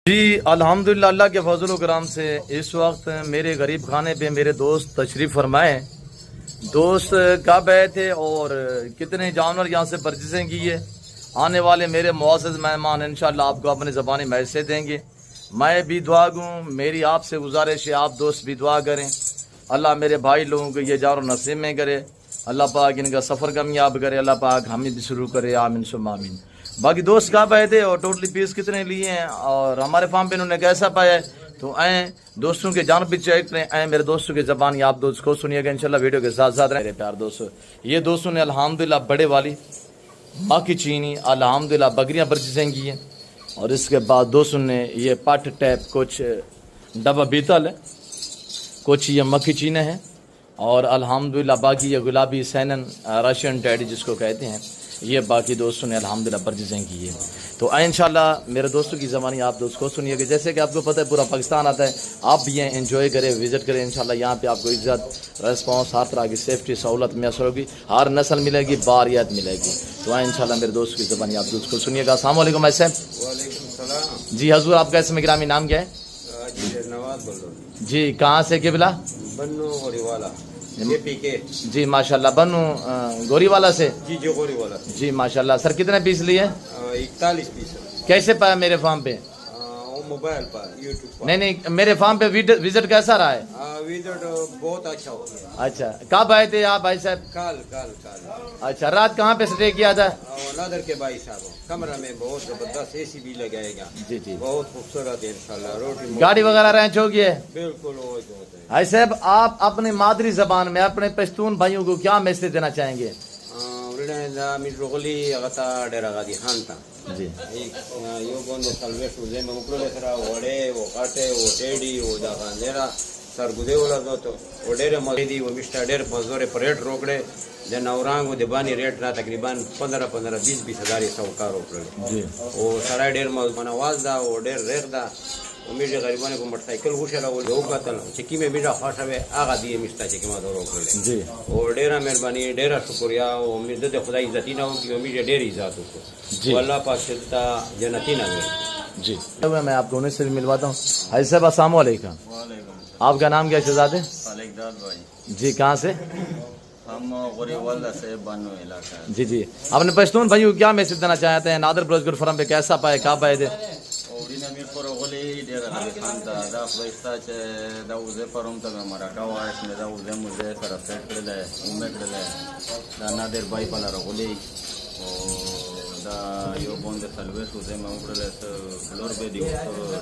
جی الحمدللہ اللہ کے فضل و کرام سے اس وقت میرے غریب خانے پہ میرے دوست تشریف فرمائے. دوست کب آئے تھے اور کتنے جانور یہاں سے پرچیزیں کی ہے. آنے والے میرے معزز مہمان انشاءاللہ آپ کو اپنے زبانی میسے دیں گے. میں بھی دعا گوں, میری آپ سے گزارش ہے آپ دوست بھی دعا کریں. اللہ میرے بھائی لوگوں کو یہ جار و نصیب میں کرے. اللہ پاک ان کا سفر کامیاب کرے. اللہ پاک ہمیں بھی شروع کرے. آمین ثم آمین. باقی دوست کہاں پائے تھے اور ٹوٹلی پیس کتنے لیے ہیں اور ہمارے فارم پہ انہوں نے کیسا پایا ہے, تو آئیں دوستوں کے جانب بھی چیک کریں. آئیں میرے دوستوں کی زبان آپ دوست کو سنیے گا انشاءاللہ. ویڈیو کے ساتھ ساتھ میرے پیار دوستوں, یہ دوستوں نے الحمدللہ بڑے والی ماں کی چینی الحمدللہ بکریاں پرچیزیں کی ہیں. اور اس کے بعد دوستوں نے یہ پٹ ٹیپ کچھ ڈبا بیتل ہے, کچھ یہ مکھی چینے ہیں, اور الحمدللہ باقی یہ گلابی سینن رشین ٹیڈی جس کو کہتے ہیں, یہ باقی دوستوں نے الحمدللہ پرچیزیں کی ہے. تو انشاءاللہ میرے دوستوں کی زبانی آپ دوست کو سنیے گا. جیسے کہ آپ کو پتہ ہے پورا پاکستان آتا ہے, آپ بھی یہ انجوائے کریں, وزٹ کریں. انشاءاللہ یہاں پہ آپ کو عزت ریسپانس ہر طرح کی سیفٹی سہولت میسر ہوگی, ہر نسل ملے گی, باریت ملے گی. تو انشاءاللہ میرے دوست کی زبانی آپ دوست کو سنیے گا. السلام علیکم. ایسے وعلیکم السلام. جی حضور آپ کا اسم گرامی نام کیا ہے؟ نواز بول رہا ہوں. جی کہاں سے قبلہ؟ بنو غوری والا یہ پی کے. جی ماشاءاللہ بنو گوری والا سے. جی غوری والا. جی ماشاءاللہ. سر کتنے پیس لیے؟ 41 پیس. کیسے پایا میرے فارم پہ؟ موبائل پر یوٹیوب پر. نہیں میرے فارم پہ وزٹ کیسا رہا ہے؟ وزٹ بہت اچھا ہو گیا. اچھا کب آئے تھے آپ بھائی صاحب؟ کال. اچھا رات کہاں پہ سٹے کیا تھا؟ نادر کے بھائی صاحب کمرہ میں بہت زبردست اے سی بھی لگائے گا. جی جی بہت خوبصورت ہے انشاءاللہ. روٹی گاڑی وغیرہ رینچ ہوگی ہے بالکل وہ جو ہوتا ہے. بھائی صاحب آپ اپنی مادری زبان میں اپنے پشتون بھائیوں کو کیا میسج دینا چاہیں گے؟ میٹروغلی غتا ڈیرا غادی خان تا جی یو گوندے سلوے شوزے میں اوپر سرا وڑے وہ کاٹے وہ ٹیڈی وہ دا خاندیرا سر گدے ولا تو وڈیرے مدی وہ مسٹر ڈیر پزورے پریٹ روکڑے جن اورانگ دے بانی ریٹ را تقریبا 15-20 ہزار سوکار روکڑے. جی وہ سرا ڈیر منواز دا وہ ڈیر ریخ دا میرے غریبانے کو موٹر سائیکل وشلا وہ لوگ قتل چکی میں میرا خاص ہے آگا دیے مستا چکی ما دورو کر جی اور ڈیرا مہربانی ڈیرا شکریہ وہ مدد خدا عزت نہ ہو کہ میرے ڈیری ذات کو جی اللہ پاک شدتا جنتی نہ ملے. جی میں آپ دونوں سے بھی ملواتا ہوں. حاجی صاحب السلام علیکم. آپ کا نام کیا شہزادے؟ جی کہاں سے؟ ہم غوری والا سے بنو علاقہ. جی جی اپنے پشتون بھائیوں کو کیا میسج دینا چاہتے ہیں؟ نادر بروزگر فرم پہ کیسا پائے, کہاں پائے تھے؟ اوڑینا میر پر غولی ډیر غلی خان دا دا خدایستا چې دا وزه پروم ته مرکه وایس مې دا وزه مزه سره سیټ کړل اومه کړل دا نادر بای په لار غولی او دا یو باندې سلوي سوزه مې وکړل ته فلور به دی